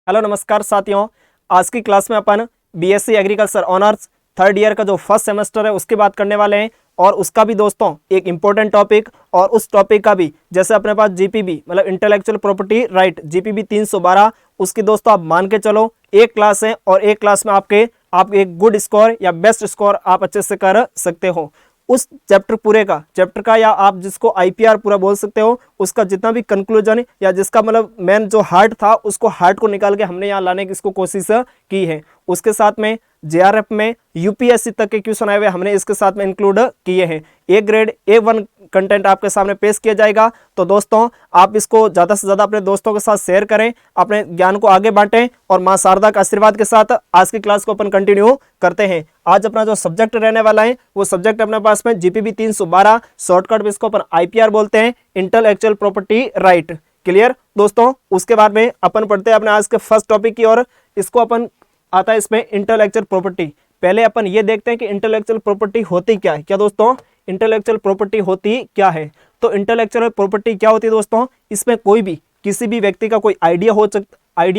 Hello नमस्कार साथियों, आज की क्लास में अपन BSc agriculture honours third year का जो फर्स्ट सेमेस्टर है उसकी बात करने वाले हैं। और उसका भी दोस्तों एक इम्पोर्टेंट टॉपिक, और उस टॉपिक का भी जैसे अपने पास जीपीबी मतलब इंटेलेक्चुअल प्रॉपर्टी राइट जीपीबी 312, उसकी दोस्तों आप मान के चलो एक क्लास है और एक क्लास में आप एक गुड स्कोर या बेस्ट स्कोर आप अच्छे से कर सकते हो। उस चैप्टर का या आप जिसको आईपीआर पूरा बोल सकते हो, उसका जितना भी कंक्लूजन या जिसका मतलब मेन जो हार्ट था उसको हार्ट को निकाल के हमने यहाँ लाने की इसको कोशिश की है। उसके साथ में जेआरएफ में यूपीएससी तक के क्वेश्चन आए हुए हमने इसके साथ में इंक्लूड किए हैं। ए ग्रेड A1 कंटेंट आपके सामने पेश किया जाएगा। तो दोस्तों आप इसको ज़्यादा से ज़्यादा अपने दोस्तों के साथ शेयर करें, अपने ज्ञान को आगे बांटें और माँ शारदा के आशीर्वाद के साथ आज की क्लास को अपन कंटिन्यू करते हैं। आज अपना जो सब्जेक्ट रहने वाला है वो सब्जेक्ट अपने पास में जीपीबी 312, शॉर्टकट में इसको अपन आईपीआर बोलते हैं, इंटेलेक्चुअल प्रॉपर्टी राइट। क्लियर दोस्तों? उसके बाद में अपन पढ़ते हैं अपने आज के फर्स्ट टॉपिक की ओर। इसको अपन आता है इसमें इंटेलेक्चुअल प्रॉपर्टी। पहले अपन ये देखते हैं कि इंटेलेक्चुअल प्रॉपर्टी होती क्या है। क्या दोस्तों इंटेलेक्चुअल प्रॉपर्टी होती क्या है? तो इंटेलेक्चुअल प्रॉपर्टी क्या होती है दोस्तों, इसमें कोई भी किसी भी व्यक्ति का कोई आइडिया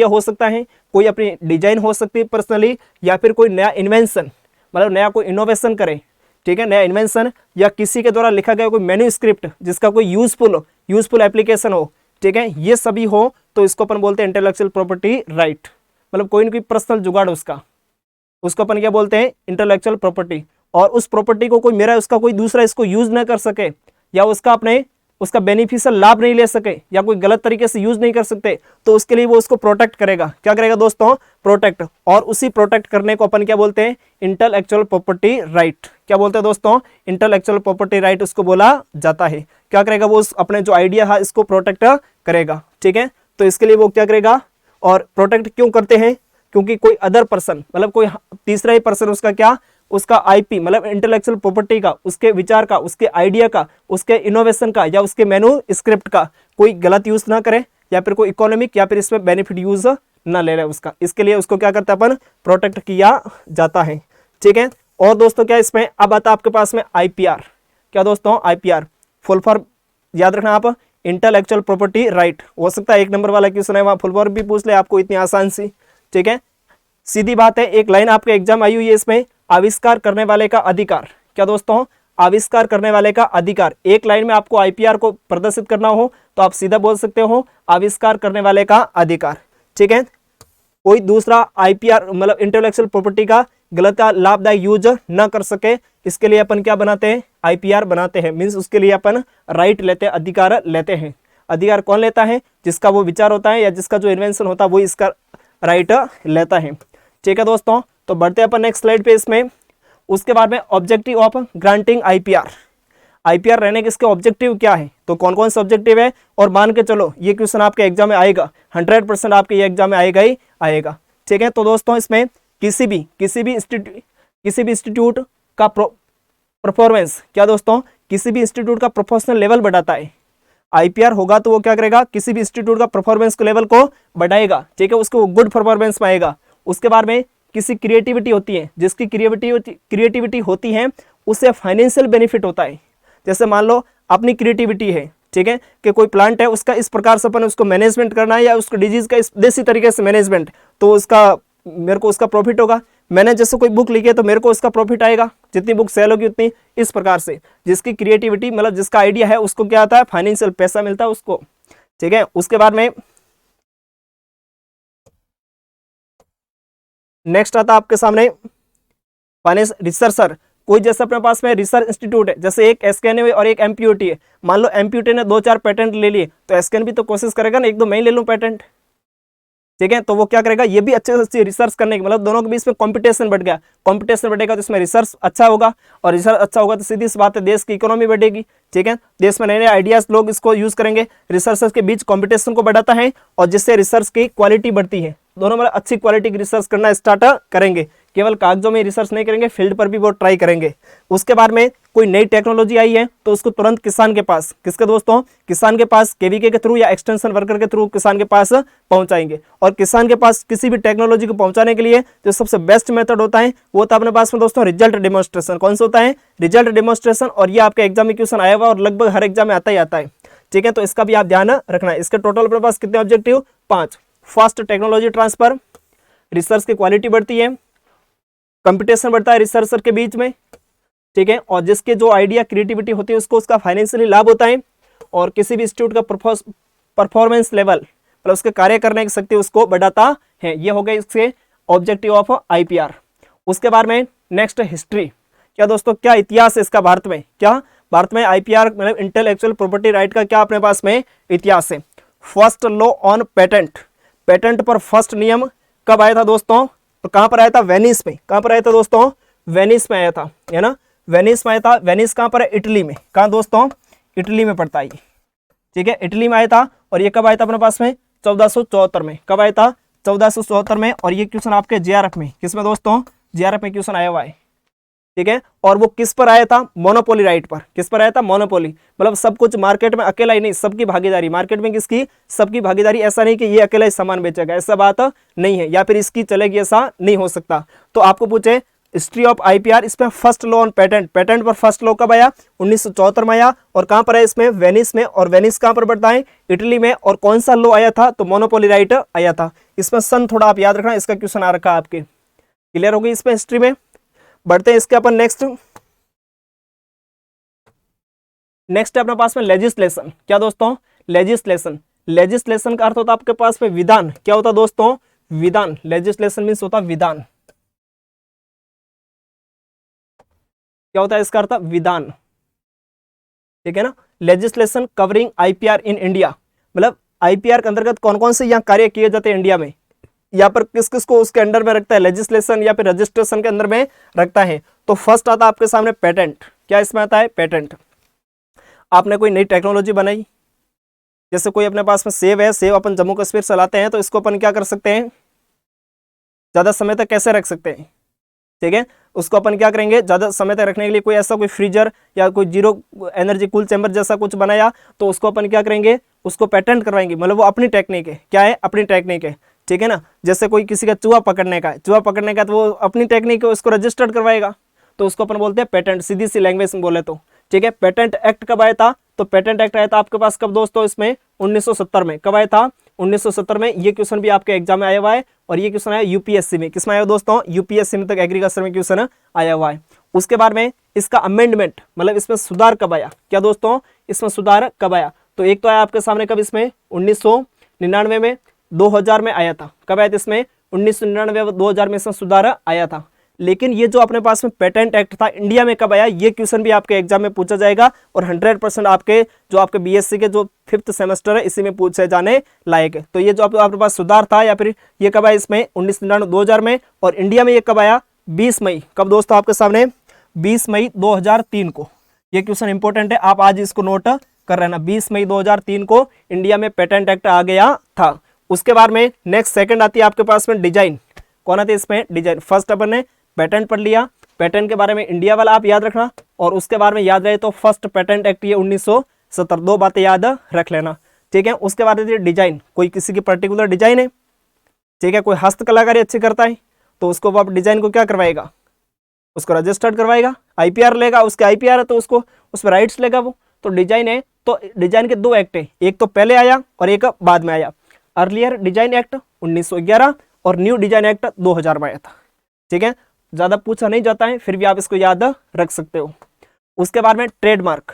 हो सकता है, कोई अपनी डिजाइन हो सकती है पर्सनली, या फिर कोई नया इन्वेंशन मतलब नया कोई इनोवेशन करे, ठीक है, नया इन्वेंशन, या किसी के द्वारा लिखा गया कोई मैन्यूस्क्रिप्ट जिसका कोई यूजफुल एप्लीकेशन हो, ठीक है, ये सभी हो तो इसको अपन बोलते हैं इंटेलेक्चुअल प्रॉपर्टी राइट। मतलब कोई ना कोई पर्सनल जुगाड़ उसको अपन क्या बोलते हैं, इंटेलेक्चुअल प्रॉपर्टी। और उस प्रॉपर्टी को कोई उसका कोई दूसरा इसको यूज ना कर सके, या उसका बेनिफिशियल लाभ नहीं ले सके, या कोई गलत तरीके से यूज नहीं कर सकते, तो उसके लिए वो उसको प्रोटेक्ट करेगा। क्या करेगा दोस्तों? प्रोटेक्ट। और उसी प्रोटेक्ट करने को अपन क्या बोलते हैं, इंटेलेक्चुअल प्रॉपर्टी राइट। क्या बोलते हैं दोस्तों? इंटेलेक्चुअल प्रॉपर्टी राइट उसको बोला जाता है। क्या करेगा वो अपने जो आइडिया है इसको प्रोटेक्ट करेगा, ठीक है। तो इसके लिए वो क्या करेगा, और प्रोटेक्ट क्यों करते हैं, क्योंकि कोई अदर पर्सन मतलब कोई तीसरा ही पर्सन उसका आईपी मतलब इंटेलेक्चुअल प्रॉपर्टी का, उसके विचार का, उसके आइडिया का, उसके इनोवेशन का, या उसके मैन्यूस्क्रिप्ट का कोई गलत यूज ना करे, या फिर कोई इकोनॉमिक या फिर इसमें बेनिफिट यूज ना ले रहे उसका। इसके लिए उसको क्या करते हैं अपन, प्रोटेक्ट किया जाता है, ठीक है। और दोस्तों क्या इसमें अब आता है आपके पास में आईपीआर। क्या दोस्तों? आईपीआर फुल फॉर्म याद रखना आप, इंटेलेक्चुअल प्रॉपर्टी राइट। हो सकता है 1 नंबर वाला क्वेश्चन है वहां फुल फॉर्म भी पूछ ले आपको, इतनी आसान सी, ठीक है। सीधी बात है, एक लाइन आपके एग्जाम आई हुई है इसमें, आविष्कार करने वाले का अधिकार। क्या दोस्तों? आविष्कार करने वाले का अधिकार। एक लाइन में आपको आईपीआर को प्रदर्शित करना हो तो आप सीधा बोल सकते हो आविष्कार करने वाले का अधिकार, ठीक है। कोई दूसरा आईपीआर मतलब इंटेलेक्चुअल प्रॉपर्टी का गलत या लाभदायक यूज न कर सके, इसके लिए अपन क्या बनाते हैं, आईपीआर बनाते हैं। मीन्स उसके लिए अपन राइट लेते हैं, अधिकार लेते हैं। अधिकार कौन लेता है? जिसका वो विचार होता है या जिसका जो इन्वेंशन होता है वो इसका राइट लेता है, ठीक है दोस्तों। तो बढ़ते हैं अपन नेक्स्ट स्लाइड पे इसमें। उसके बाद में objective of granting IPR. IPR रहने के इसके ऑब्जेक्टिव क्या है, तो कौन कौन से ऑब्जेक्टिव है, और मान के चलो ये क्वेश्चन आपके एग्जाम में आएगा, 100% आपके ये एग्जाम में आएगा ही आएगा, ठीक है। तो दोस्तों इसमें किसी भी इंस्टीट्यूट का परफॉर्मेंस, क्या दोस्तों, किसी भी इंस्टीट्यूट का प्रोफेशनल लेवल बढ़ाता है। आईपीआर होगा तो वो क्या करेगा, किसी भी इंस्टीट्यूट का परफॉर्मेंस के लेवल को बढ़ाएगा, ठीक है, उसको गुड परफॉर्मेंस पाएगा। उसके बाद में किसी क्रिएटिविटी होती है, जिसकी क्रिएटिविटी होती है उससे फाइनेंशियल बेनिफिट होता है। जैसे मान लो अपनी क्रिएटिविटी है, ठीक है, कि कोई प्लांट है उसका इस प्रकार से अपन उसको मैनेजमेंट करना है, या उसको डिजीज का इस देसी तरीके से मैनेजमेंट, तो मेरे को उसका प्रॉफिट होगा। मैंने जैसे कोई बुक लिखी है तो मेरे को उसका प्रॉफिट आएगा, जितनी बुक सेल होगी उतनी। इस प्रकार से जिसकी क्रिएटिविटी मतलब जिसका आइडिया है उसको क्या आता है, फाइनेंशियल पैसा मिलता है उसको, ठीक है। उसके बाद में नेक्स्ट आता है आपके सामने फाइनेंस रिसर्चर। कोई जैसे अपने पास में रिसर्च इंस्टीट्यूट है, जैसे एक एसकेएन और एक एमपीयूटी है। मान लो एमपीयूटी ने 2-4 पेटेंट ले लिए तो एसकेएन भी तो कोशिश करेगा ना 1-2 मैं ही ले लूं पेटेंट, ठीक है। तो वो क्या करेगा, ये भी अच्छे से अच्छी रिसर्च करने की, मतलब दोनों के बीच में कंपटीशन बढ़ गया, कंपटीशन बढ़ेगा तो इसमें रिसर्च अच्छा होगा, और रिसर्च अच्छा होगा तो सीधी सी बात है देश की इकोनॉमी बढ़ेगी, ठीक है। देश में नए नए आइडियाज लोग इसको यूज करेंगे। रिसर्चर्स के बीच कंपटीशन को बढ़ाता है और जिससे रिसर्च की क्वालिटी बढ़ती है। दोनों मतलब अच्छी क्वालिटी की रिसर्च करना स्टार्ट करेंगे, केवल कागजों में रिसर्च नहीं करेंगे, फील्ड पर भी वो ट्राई करेंगे। उसके बाद में कोई नई टेक्नोलॉजी आई है तो उसको तुरंत किसान के पास, किसके दोस्तों, किसान के पास केवीके के थ्रू या एक्सटेंशन वर्कर के थ्रू किसान के पास पहुंचाएंगे। और किसान के पास किसी भी टेक्नोलॉजी को पहुंचाने के लिए जो सबसे बेस्ट मेथड होता है वो होता है अपने पास में दोस्तों रिजल्ट डेमोन्स्ट्रेशन। कौन सा होता है? Result demonstration. और ये आपके एग्जाम में क्वेश्चन आया हुआ और लगभग हर एग्जाम में आता ही आता है, ठीक है। तो इसका भी आप ध्यान रखना है। इसके टोटल अपने पास कितने objective? 5। Fast technology transfer, research की क्वालिटी बढ़ती है, कंपटीशन बढ़ता है रिसर्चर के बीच में, ठीक है, और जिसके जो आइडिया क्रिएटिविटी होती है उसको उसका फाइनेंशियली लाभ होता है, और किसी भी इंस्टीट्यूट का परफॉर्मेंस लेवल मतलब उसके कार्य करने की शक्ति उसको बढ़ाता है। ये हो गए इसके ऑब्जेक्टिव ऑफ आईपीआर। उसके बाद में नेक्स्ट हिस्ट्री, क्या दोस्तों क्या इतिहास है इसका भारत में, क्या भारत में आईपीआर मतलब इंटेलेक्चुअल प्रॉपर्टी राइट का क्या अपने पास में इतिहास है। First law on patent, patent पर फर्स्ट नियम कब आया था दोस्तों, तो कहां पर आया था, वेनिस में। कहां पर आया था दोस्तों, वेनिस में आया था, है ना, वेनिस में आया था। वेनिस कहां पर है, इटली में। कहां दोस्तों, इटली में पड़ता है ये, ठीक है, इटली में आया था। और ये कब आया था अपने पास में, 1474 में। कब आया था, 1474 में। और ये क्वेश्चन आपके जेआरएफ में, किसमें दोस्तों, जेआरएफ में क्वेश्चन आया हुआ है, ठीक है। और वो किस पर आया था, मोनोपोली राइट पर। किस पर आया था, मोनोपोली, मतलब सब कुछ मार्केट में अकेला ही नहीं, सबकी भागीदारी, मार्केट में किसकी, सबकी भागीदारी। ऐसा नहीं कि ये अकेला ही सामान बेचेगा, ऐसा बात नहीं है, या फिर इसकी चलेगी, ऐसा नहीं हो सकता। तो आपको पूछे हिस्ट्री ऑफ आईपीआर, इसमें first law on patent, patent पर फर्स्ट लॉ कब आया, 1974 में आया। और कहां पर है इसमें, वेनिस में। और वेनिस कहां पर पड़ता है, इटली में। और कौन सा लॉ आया था, तो मोनोपोली राइट आया था। इसमें सन थोड़ा आप याद रखना, इसका क्वेश्चन आ रखा आपके, क्लियर हो गई इसमें हिस्ट्री में। बढ़ते हैं इसके अपन नेक्स्ट है अपने पास में लेजिस्लेशन। क्या दोस्तों, लेजिस्लेशन, लेजिस्लेशन का अर्थ होता है आपके पास में विधान। क्या होता दोस्तों, विधान। लेजिस्लेशन मीन्स होता विधान। क्या होता है इसका अर्थ, विधान, ठीक है ना। Legislation covering IPR in India, मतलब आईपीआर के अंतर्गत कौन कौन से यहाँ कार्य किए जाते हैं इंडिया में, यहाँ पर किस किस को उसके अंडर में रखता है, लेजिस्लेशन या फिर रजिस्ट्रेशन के अंदर में रखता है। तो फर्स्ट आता है आपके सामने पेटेंट। क्या इसमें आता है, पेटेंट। आपने कोई नई टेक्नोलॉजी बनाई, जैसे कोई अपने पास में सेब है, सेब अपन जम्मू कश्मीर से लाते हैं, तो इसको अपन क्या कर सकते हैं, ज्यादा समय तक कैसे रख सकते हैं, ठीक है। उसको अपन क्या करेंगे, ज्यादा समय तक रखने के लिए कोई ऐसा कोई फ्रीजर या कोई जीरो एनर्जी कूल चैम्बर जैसा कुछ बनाया, तो उसको अपन क्या करेंगे, उसको पेटेंट करवाएंगे। मतलब वो अपनी टेक्निक है, क्या है, अपनी टेक्निक है, ठीक है ना। जैसे कोई किसी का चूहा पकड़ने का है, चूहा पकड़ने का, तो वो अपनी टेक्निक है, उसको रजिस्टर्ड करवाएगा, तो उसको अपन बोलते हैं पेटेंट, सीधी सी लैंग्वेज में बोले तो, ठीक है। पेटेंट एक्ट कब आया था, तो पेटेंट एक्ट आया था आपके पास कब दोस्तों, इसमें 1970 में। कब आया था, 1970 में। ये क्वेश्चन भी आपके एग्जाम में आया हुआ है, और ये क्वेश्चन आया यूपीएससी में। किसमें आया दोस्तों, यूपीएससी में तक एग्रीकल्चर में क्वेश्चन आया हुआ है। उसके बाद में इसका अमेंडमेंट, मतलब इसमें सुधार कब आया, क्या दोस्तों, इसमें सुधार कब आया, तो एक तो आया आपके सामने कब, इसमें 1999 में, 2000 में आया था। कब आया था इसमें, 1999 2000 में इसमें सुधार आया था। लेकिन ये जो अपने पास में पेटेंट एक्ट था, इंडिया में कब आया, ये क्वेश्चन भी आपके एग्जाम में पूछा जाएगा, और 100% आपके जो आपके बीएससी के जो 5th सेमेस्टर है इसी में पूछे जाने लायक है। तो ये जो आपके पास सुधार था, या फिर ये कब आया इसमें 1999 2000 में। और इंडिया में ये कब आया, 20 मई। कब दोस्तों आपके सामने, 20 मई 2003 को। ये क्वेश्चन इंपॉर्टेंट है, आप आज इसको नोट कर रहना, 20 मई 2003 को इंडिया में पेटेंट एक्ट आ गया था। उसके बाद में नेक्स्ट सेकंड आती है आपके पास में डिजाइन। कौन आती है इसमें, डिजाइन। फर्स्ट अपन ने पेटेंट पढ़ लिया, पेटेंट के बारे में इंडिया वाला आप याद रखना, और उसके बारे में याद रहे तो फर्स्ट पेटेंट एक्ट ये 1970, दो बातें याद रख लेना, ठीक है। उसके बाद डिजाइन, कोई किसी की पर्टिकुलर डिजाइन है, ठीक है, कोई हस्तकलाकारी अच्छी करता है, तो उसको आप डिजाइन को क्या करवाएगा, उसको रजिस्टर्ड करवाएगा, आईपीआर लेगा, उसके आईपीआर है तो उसको उस पर राइट्स लेगा वो। तो डिजाइन है, तो डिजाइन के 2 एक्ट है, एक तो पहले आया और एक बाद में आया। अर्लियर डिजाइन एक्ट 1911 और न्यू डिजाइन एक्ट 2000 में आया था, ठीक है। ज्यादा पूछा नहीं जाता है, फिर भी आप इसको याद रख सकते हो। उसके बाद में ट्रेडमार्क,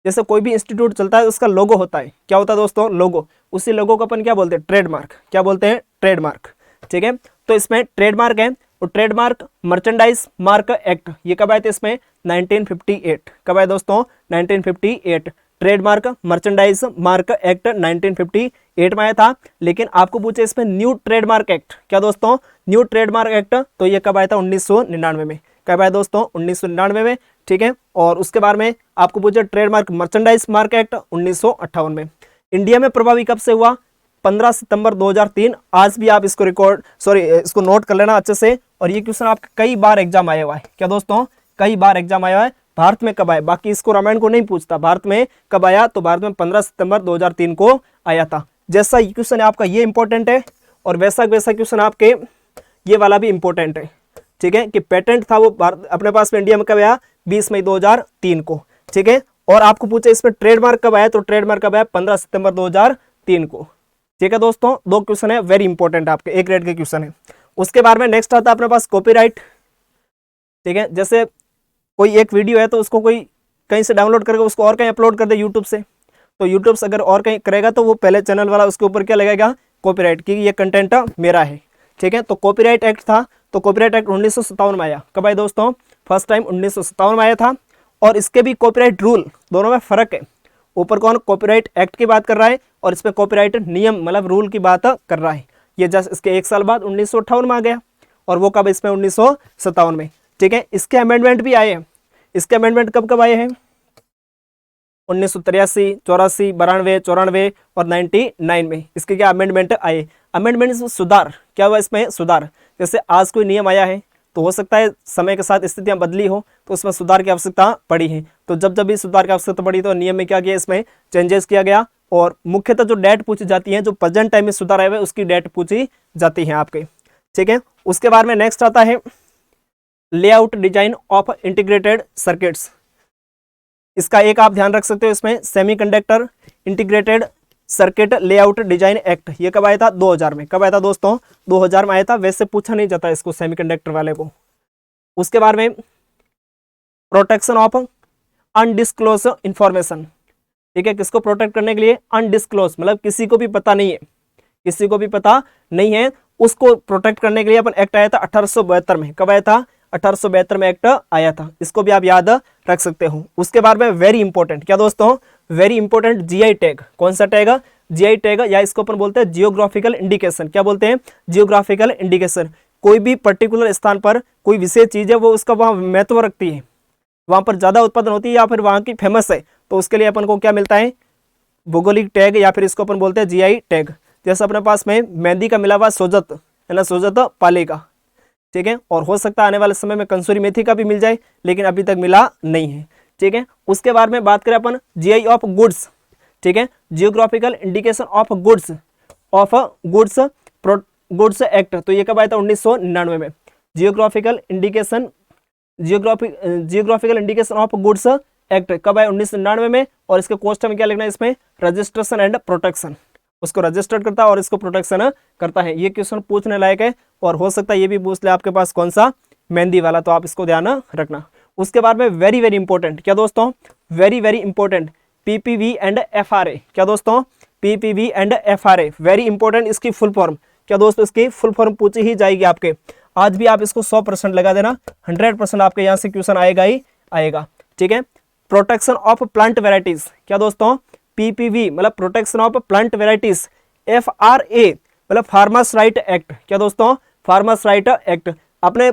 जैसे कोई भी इंस्टीट्यूट चलता है उसका लोगो होता है, क्या होता है दोस्तों, लोगो। उसी लोगो को अपन क्या बोलते हैं, ट्रेडमार्क। क्या बोलते हैं, ट्रेडमार्क, ठीक है। तो इसमें ट्रेडमार्क है, और ट्रेडमार्क मर्चेंडाइज मार्क एक्ट ये कब आए थे इसमें, 1958। कब आए दोस्तों, 1958। ट्रेडमार्क मर्चेंडाइज मार्क एक्ट 1958 में आया था। लेकिन आपको पूछे इसमें न्यू ट्रेडमार्क एक्ट, क्या दोस्तों, न्यू ट्रेडमार्क एक्ट, तो ये कब आया था, 1999 में। कब आया दोस्तों, 1999 में, ठीक है। और उसके बाद में आपको पूछे ट्रेडमार्क मर्चेंडाइज मार्क एक्ट 1958 में। इंडिया में प्रभावी कब से हुआ, 15 सितंबर 2003। आज भी आप इसको इसको नोट कर लेना अच्छे से। और ये क्वेश्चन आपके कई बार एग्जाम आया हुआ है, क्या दोस्तों, कई बार एग्जाम आया हुआ है। भारत में कब आया, बाकी इसको रामायण को नहीं पूछता, भारत में कब आया, तो भारत में 15 सितंबर 2003 को आया था। जैसा क्वेश्चन है आपका ये इंपॉर्टेंट है, और वैसा क्वेश्चन आपके ये वाला भी इंपॉर्टेंट है, ठीक है, कि पेटेंट था वो अपने पास में इंडिया में कब आया, 20 मई 2003 को, ठीक है। और आपको पूछे इसमें ट्रेडमार्क कब आया, तो ट्रेडमार्क कब आया, 15 सितंबर 2003 को। ठीक है दोस्तों, 2 क्वेश्चन है वेरी इंपॉर्टेंट आपके, एक ग्रेड के क्वेश्चन है। उसके बाद में नेक्स्ट आता है अपने पास कॉपीराइट। ठीक है, जैसे कोई एक वीडियो है तो उसको कोई कहीं से डाउनलोड करके उसको और कहीं अपलोड कर दे यूट्यूब से, तो यूट्यूब से अगर और कहीं करेगा तो वो पहले चैनल वाला उसके ऊपर क्या लगेगा, कॉपीराइट, कि ये कंटेंट मेरा है। ठीक है, तो कॉपीराइट एक्ट था, तो कॉपीराइट एक्ट 1957 में आया। कब आया दोस्तों, फर्स्ट टाइम 1957 में आया था। और इसके भी कॉपीराइट रूल, दोनों में फर्क है। ऊपर कौन कॉपीराइट एक्ट की बात कर रहा है और इसमें कॉपीराइट नियम मतलब रूल की बात कर रहा है। ये जस्ट इसके 1 साल बाद 1958 में आ गया, और वो कब, इसमें 1957 में। ठीक है, इसके अमेंडमेंट भी आए हैं। इसके अमेंडमेंट कब कब आए हैं, 1983, 84, 92, 94 और 99 में इसके क्या अमेंडमेंट आए। अमेंडमेंट सुधार, क्या हुआ इसमें सुधार। जैसे आज कोई नियम आया है तो हो सकता है समय के साथ स्थितियां बदली हो तो उसमें सुधार की आवश्यकता पड़ी है, तो जब जब भी सुधार की आवश्यकता पड़ी तो नियम में क्या किया, इसमें चेंजेस किया गया। और मुख्यतः जो डेट पूछी जाती है, जो प्रेजेंट टाइम में सुधार आए हुए उसकी डेट पूछी जाती है आपके। ठीक है, उसके बाद में नेक्स्ट आता है layout design of integrated circuits. इसका एक आप ध्यान रख सकते हो, इसमें semiconductor integrated circuit layout design act, ये कब आया था, 2000 में। कब आया था दोस्तों, 2000 में आया था। वैसे पूछा नहीं जाता इसको सेमीकंडक्टर वाले को। उसके बाद में प्रोटेक्शन ऑफ अनडिस्क्लोज इंफॉर्मेशन। ठीक है, किसको प्रोटेक्ट करने के लिए, अनडिस्क्लोज मतलब किसी को भी पता नहीं है, किसी को भी पता नहीं है, उसको प्रोटेक्ट करने के लिए अपन एक्ट आया था 1872 में। कब आया था, 1872 में एक्ट आया था। इसको भी आप याद रख सकते हो। उसके बाद में वेरी इंपॉर्टेंट, क्या दोस्तों, वेरी इंपॉर्टेंट जीआई टैग। कौन सा टैग, जीआई टैग, या इसको अपन बोलते हैं जियोग्राफिकल इंडिकेशन। क्या बोलते हैं, जियोग्राफिकल इंडिकेशन। कोई भी पर्टिकुलर स्थान पर कोई विशेष चीज है वो उसका वहां महत्व रखती है, वहां पर ज्यादा उत्पादन होती है या फिर वहां की फेमस है, तो उसके लिए अपन को क्या मिलता है, भौगोलिक टैग, या फिर इसको अपन बोलते हैं जीआई टैग। जैसे अपने पास में मेहंदी का मिला हुआ सोजत है ना, सोजत पालेगा। ठीक है, और हो सकता है आने वाले समय में कंसूरी मेथी का भी मिल जाए, लेकिन अभी तक मिला नहीं है। ठीक है, उसके बाद में बात करें अपन जीआई ऑफ गुड्स। ठीक है, geographical indication of goods, goods act, तो ये कब आया था, 1999 में। Geographical indication of goods act कब आया, 1999 में। और इसके कोष्ठ में क्या लिखना है, इसमें रजिस्ट्रेशन एंड प्रोटेक्शन, उसको रजिस्टर्ड करता है और इसको प्रोटेक्शन करता है। ये क्वेश्चन पूछने लायक है, और हो सकता है ये भी पूछ ले आपके पास कौन सा, मेहंदी वाला, तो आप इसको ध्यान रखना। उसके बाद में वेरी वेरी इंपॉर्टेंट, क्या दोस्तों, very very important PPV and FRA. क्या दोस्तों, PPV and FRA very important. इसकी फुल फॉर्म क्या दोस्तों, इसकी फुल फॉर्म पूछी ही जाएगी आपके। आज भी आप इसको 100% लगा देना, 100% आपके यहाँ से क्वेश्चन आएगा ही आएगा। ठीक है, प्रोटेक्शन ऑफ प्लांट वेराइटीज। क्या दोस्तों, पीपीवी मतलब protection of plant varieties. FRA मतलब फार्मर्स राइट एक्ट। क्या दोस्तों, फार्मर्स राइट एक्ट। अपने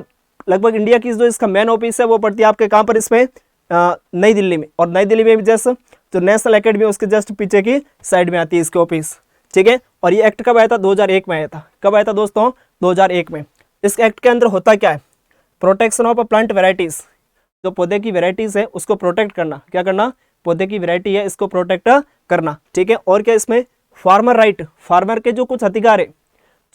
लगभग इंडिया की जो इसका मेन ऑफिस है वो पड़ती है आपके कहाँ पर, इसमें नई दिल्ली में। और नई दिल्ली में भी जस्ट जो नेशनल एकेडमी है उसके जस्ट पीछे की साइड में आती है इसके ऑफिस। ठीक है, और ये एक्ट कब आया था, 2001 में आया था। कब आया था दोस्तों, 2001 में। इस एक्ट के अंदर होता क्या है, प्रोटेक्शन ऑफ प्लांट वेराइटीज, जो पौधे की वेराइटीज है उसको प्रोटेक्ट करना। क्या करना, पौधे की वेराइटी है इसको प्रोटेक्ट करना। ठीक है, और क्या इसमें फार्मर राइट, फार्मर के जो कुछ अधिकार है,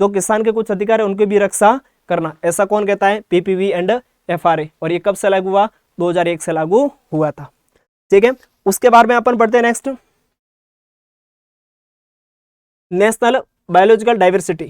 जो किसान के कुछ अधिकार है उनकी भी रक्षा करना। ऐसा कौन कहता है, पीपीवी एंड एफआरए। और ये कब से लागू हुआ, 2001 से लागू हुआ था। ठीक है, उसके बाद में अपन पढ़ते हैं नेक्स्ट, नेशनल बायोलॉजिकल डाइवर्सिटी।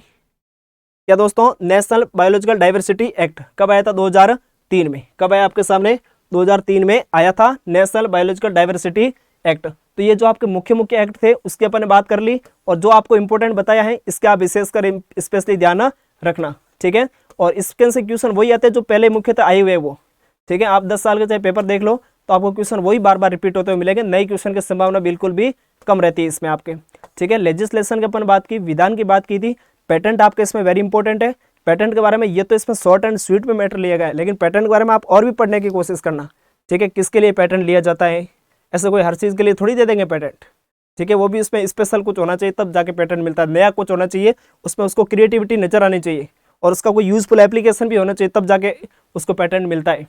क्या दोस्तों, नेशनल बायोलॉजिकल डाइवर्सिटी एक्ट कब आया था, 2003 में। कब आया आपके सामने, 2003 में आया था नेशनल बायोलॉजिकल डाइवर्सिटी एक्ट। तो ये जो आपके मुख्य मुख्य एक्ट थे उसकी अपन ने बात कर ली, और जो आपको इंपॉर्टेंट बताया है इसके आप विशेषकर स्पेशली ध्यान रखना। ठीक है, और इसके से क्वेश्चन वही आते हैं जो पहले मुख्यतः आए हुए वो। ठीक है, आप 10 साल के चाहे पेपर देख लो तो आपको क्वेश्चन वही बार बार रिपीट होते हुए मिलेंगे, नए क्वेश्चन की संभावना बिल्कुल भी कम रहती है इसमें आपके। ठीक है, लेजिस्लेशन की अपन बात की, विधान की बात की थी। पेटेंट आपके इसमें वेरी इंपॉर्टेंट है। पेटेंट के बारे में ये तो इसमें शॉर्ट एंड स्वीट में मैटर लिया गया है, लेकिन पेटेंट के बारे में आप और भी पढ़ने की कोशिश करना। ठीक है, किसके लिए पेटेंट लिया जाता है, ऐसे कोई हर चीज़ के लिए थोड़ी दे देंगे पेटेंट। ठीक है, वो भी उसमें स्पेशल कुछ होना चाहिए तब जाके पेटेंट मिलता है, नया कुछ होना चाहिए, उसमें उसको क्रिएटिविटी नजर आनी चाहिए और उसका कोई यूजफुल एप्लीकेशन भी होना चाहिए, तब जाके उसको पेटेंट मिलता है।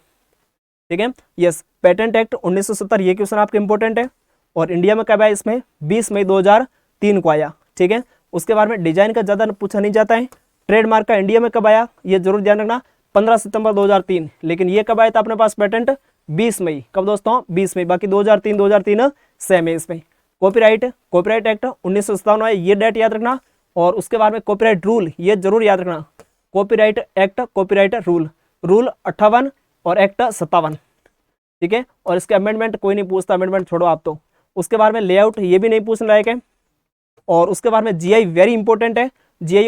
ठीक है, यस, पेटेंट एक्ट 1970, ये क्वेश्चन आपके इंपॉर्टेंट है। और इंडिया में कब आया, इसमें 20 मई 2003 को आया। ठीक है, उसके बारे में डिजाइन का ज़्यादा पूछा नहीं जाता है। ट्रेडमार्क का इंडिया में कब आया, ये जरूर ध्यान रखना, 15 सितंबर 2003। लेकिन ये कब आया था अपने पास पेटेंट, 20 मई। कब दोस्तों, 20 मई। बाकी 2003 सेम है इसमें। कॉपीराइट एक्ट 1957 में, ये डेट याद रखना। और उसके बाद में कॉपीराइट रूल, ये जरूर याद रखना, copyright act, copyright rule, rule 58 और एक्ट 57, ठीक है। और इसके अमेंडमेंट कोई नहीं पूछता, अमेंडमेंट छोड़ो आप तो। उसके बाद में लेआउट, ये भी नहीं पूछने लायक है। और उसके बाद में जीआई वेरी इंपॉर्टेंट है, जीआई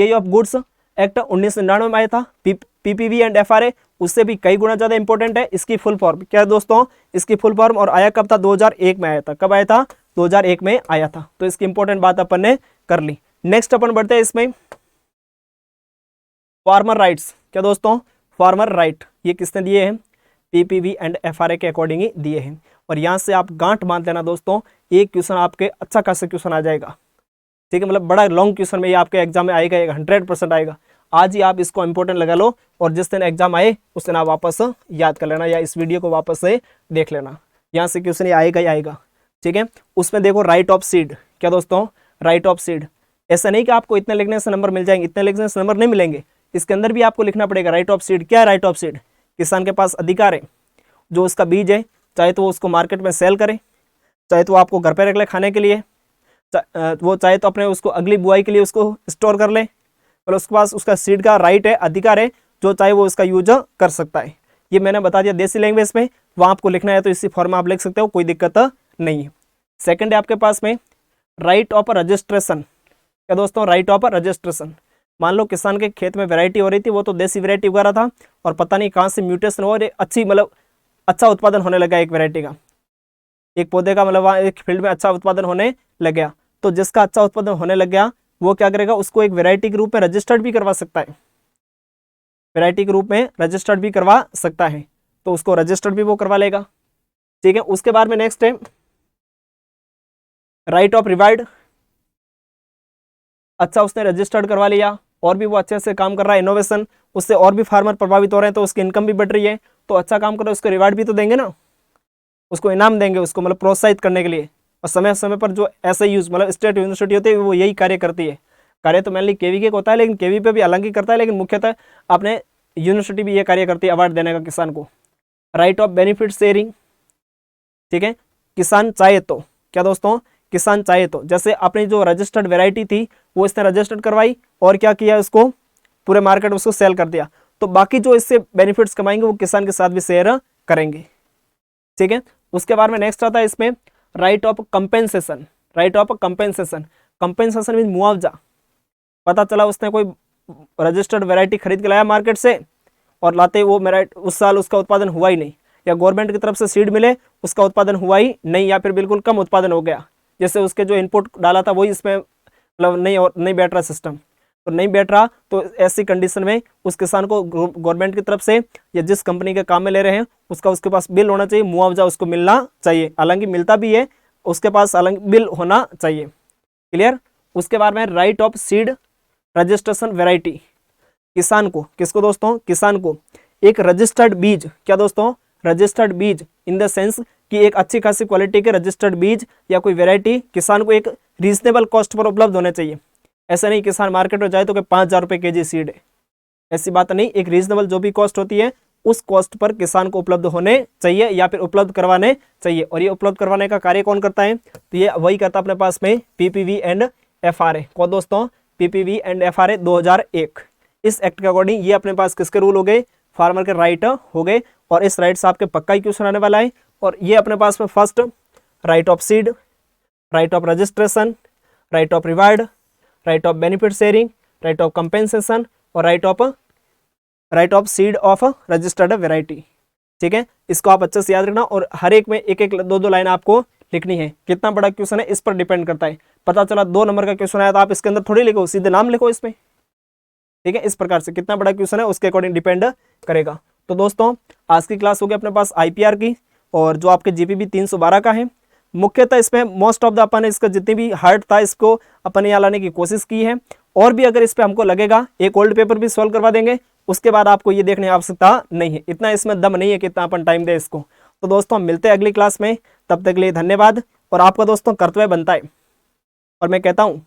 ऑफ गुड्स एक्ट 1999 में आया था। पीपीवी एंड एफआरए उससे भी कई गुना ज्यादा इंपॉर्टेंट है। इसकी फुल फॉर्म क्या है दोस्तों, इसकी फुल फॉर्म, और आया कब था, 2001 में आया था। कब आया था, 2001 में आया था। तो इसकी इंपॉर्टेंट बात अपन ने कर ली। नेक्स्ट अपन बढ़ते हैं इसमें, फार्मर राइट्स। क्या दोस्तों, फार्मर राइट ये किसने दिए हैं, पीपीवी एंड एफआरए के अकॉर्डिंग ही दिए हैं। और यहां से आप गांठ बांध लेना दोस्तों, एक क्वेश्चन आपके अच्छा खासा क्वेश्चन आ जाएगा, ठीक है। मतलब बड़ा लॉन्ग क्वेश्चन में ये आपके एग्जाम में आएगा, 100% आएगा। आज ही आप इसको इंपॉर्टेंट लगा लो, और जिस दिन एग्जाम आए उस दिन आप वापस याद कर लेना, या इस वीडियो को वापस से देख लेना। यहाँ से क्वेश्चन ये आएगा ही आएगा, ठीक है। उसमें देखो राइट ऑफ सीड। क्या दोस्तों, राइट ऑफ सीड, ऐसा नहीं कि आपको इतने लिखने से नंबर मिल जाएंगे, इतने लिखने से नंबर नहीं मिलेंगे, इसके अंदर भी आपको लिखना पड़ेगा राइट ऑफ सीड। क्या है राइट ऑफ सीड, किसान के पास अधिकार है जो उसका बीज है, चाहे तो वो उसको मार्केट में सेल करे, चाहे तो आपको घर पे रख ले खाने के लिए, वो चाहे तो अपने उसको अगली बुआई के लिए उसको स्टोर कर ले, मतलब उसके पास उसका सीड का राइट है, अधिकार है, जो चाहे वो उसका यूज कर सकता है। ये मैंने बता दिया देसी लैंग्वेज में, वहाँ आपको लिखना है तो इसी फॉर्म में आप लिख सकते हो, कोई दिक्कत नहीं है। सेकंड है आपके पास में राइट ऑफ रजिस्ट्रेशन। क्या दोस्तों, राइट ऑफ रजिस्ट्रेशन, मान लो किसान के खेत में वैरायटी हो रही थी, वो तो देसी वैरायटी उगा रहा था, और पता नहीं कहाँ से म्यूटेशन हो, अच्छी मतलब अच्छा उत्पादन होने लगा एक वैरायटी का, एक पौधे का, मतलब एक फील्ड में अच्छा उत्पादन होने लग गया। तो जिसका अच्छा उत्पादन होने लग गया वो क्या करेगा, उसको एक वैरायटी के रूप में रजिस्टर्ड भी करवा सकता है, वैरायटी के रूप में रजिस्टर्ड भी करवा सकता है, तो उसको रजिस्टर्ड भी वो करवा लेगा, ठीक है। उसके बाद में नेक्स्ट है राइट ऑफ रिवार्ड। अच्छा उसने रजिस्टर्ड करवा लिया और भी वो अच्छे से काम कर रहा है, इनोवेशन, उससे और भी फार्मर प्रभावित हो रहे हैं, तो उसकी इनकम भी बढ़ रही है, तो अच्छा काम करो, उसको रिवार्ड भी तो देंगे ना, उसको इनाम देंगे, उसको मतलब प्रोत्साहित करने के लिए। और समय समय पर जो ऐसे यूज मतलब स्टेट यूनिवर्सिटी होती है वो यही कार्य करती है। कार्य तो मेनली केवी के होता है, लेकिन केवी पे भी अलग ही करता है, लेकिन मुख्यतः अपने यूनिवर्सिटी भी ये कार्य करती है अवार्ड देने का किसान को। राइट ऑफ बेनिफिट शेयरिंग, ठीक है, किसान चाहे तो, क्या दोस्तों, किसान चाहे तो, जैसे अपनी जो रजिस्टर्ड वेराइटी थी वो इसने रजिस्टर्ड करवाई और क्या किया, उसको पूरे मार्केट में उसको सेल कर दिया, तो बाकी जो इससे बेनिफिट्स कमाएंगे वो किसान के साथ भी शेयर करेंगे, ठीक है। उसके बाद में नेक्स्ट आता है इसमें right of compensation. Right of compensation, compensation mean मुआवजा। पता चला उसने कोई रजिस्टर्ड वैरायटी खरीद के लाया मार्केट से, और लाते वो उस साल उसका उत्पादन हुआ ही नहीं, या गवर्नमेंट की तरफ से सीड मिले उसका उत्पादन हुआ ही नहीं, या फिर बिल्कुल कम उत्पादन हो गया, जैसे उसके जो इनपुट डाला था वही इसमें मतलब नहीं बैठ रहा सिस्टम, तो नहीं बैठ रहा, तो ऐसी कंडीशन में उस किसान को गवर्नमेंट की तरफ से या जिस कंपनी के काम में ले रहे हैं उसका उसके पास बिल होना चाहिए, मुआवजा उसको मिलना चाहिए, हालांकि मिलता भी है, उसके पास हालांकि बिल होना चाहिए, क्लियर। उसके बाद में right of seed registration variety, किसान को, किसको दोस्तों, किसान को एक रजिस्टर्ड बीज, क्या दोस्तों, रजिस्टर्ड बीज इन द सेंस कि एक अच्छी खासी क्वालिटी के रजिस्टर्ड बीज या कोई वेराइटी किसान को एक रीजनेबल कॉस्ट पर उपलब्ध होने चाहिए। ऐसा नहीं किसान मार्केट में जाए तो कि 5,000 रुपये केजी सीड है, ऐसी बात नहीं, एक रीजनेबल जो भी कॉस्ट होती है उस कॉस्ट पर किसान को उपलब्ध होने चाहिए या फिर उपलब्ध करवाने चाहिए। और ये उपलब्ध करवाने का कार्य कौन करता है, तो ये वही करता है अपने पास में पीपीवी एंड एफआरए। कौन दोस्तों, पीपीवी एंड एफआरए 2001। इस एक्ट के अकॉर्डिंग ये अपने पास किसके रूल हो गए, फार्मर के राइट हो गए, और इस राइट से आपके पक्का ही क्वेश्चन आने वाला है। और ये अपने पास में first right of seed, right of registration, right of reward, right of benefit sharing, right of compensation और right of seed of registered variety, ठीक है। इसको आप अच्छे से याद रखना, और हर एक में एक एक दो लाइन आपको लिखनी है। कितना बड़ा क्वेश्चन है इस पर डिपेंड करता है। पता चला 2 नंबर का क्वेश्चन आया तो आप इसके अंदर थोड़ी लिखो, सीधे नाम लिखो इसमें, ठीक है। इस प्रकार से कितना बड़ा क्वेश्चन है उसके अकॉर्डिंग डिपेंड करेगा। तो दोस्तों आज की क्लास हो गई अपने पास आईपीआर की, और जो आपके जीपीबी 312 का है। मुख्यतः इसमें मोस्ट ऑफ द अपन इसका जितनी भी हार्ड था इसको अपन यहाँ लाने की कोशिश की है, और भी अगर इस पे हमको लगेगा एक ओल्ड पेपर भी सॉल्व करवा देंगे, उसके बाद आपको ये देखने की आवश्यकता नहीं है, इतना इसमें दम नहीं है कि इतना अपन टाइम दे इसको। तो दोस्तों हम मिलते हैं अगली क्लास में, तब तक के लिए धन्यवाद। और आपका दोस्तों कर्तव्य बनता है, और मैं कहता हूँ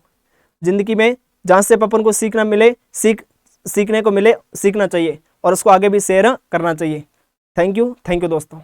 जिंदगी में जहाँ से अपन को सीखना मिले, सीखने को मिले, सीखना चाहिए और उसको आगे भी शेयर करना चाहिए। थैंक यू दोस्तों।